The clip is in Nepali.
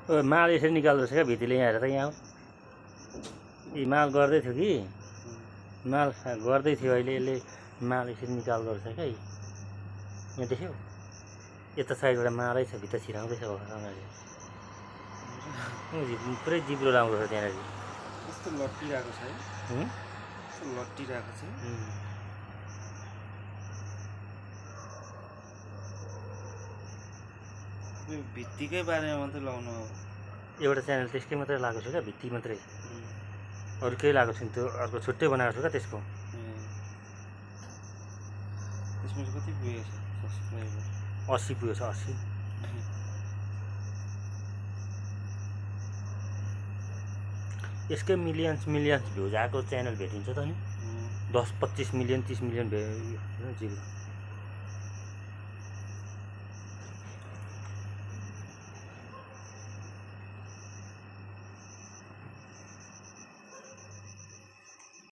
माल यसरी निकाल्दो रहेछ क्या भित्तीले यहाँ हेर त यहाँ यी माल गर्दै थियो कि माल गर्दै थियो अहिले यसले माल यसरी निकाल्दो रहेछ क्या यहाँ देख्यौ यता साइडबाट मालै छ भित्र छिराउँदैछ अगाडि पुरै जिब्रो राम्रो छ त्यहाँनिर कस्तो लट्टिरहेको छ है कस्तो लट्टिरहेको छ भित्तिकै बारेमा मात्रै लाउनु हो एउटा च्यानल त्यसकै मात्रै लगाएको छु क्या भित्ती मात्रै अरू केही लगाएको छैन त्यो अर्को छुट्टै बनाएको छु क्या त्यसको त्यसमा चाहिँ कति पुगेको छ सब्सक्राइबर 80 पुगेको छ 80 यसकै मिलियन्स भ्युज आएको च्यानल भेटिन्छ त नि 10-25 मिलियन 30 मिलियन भ्यू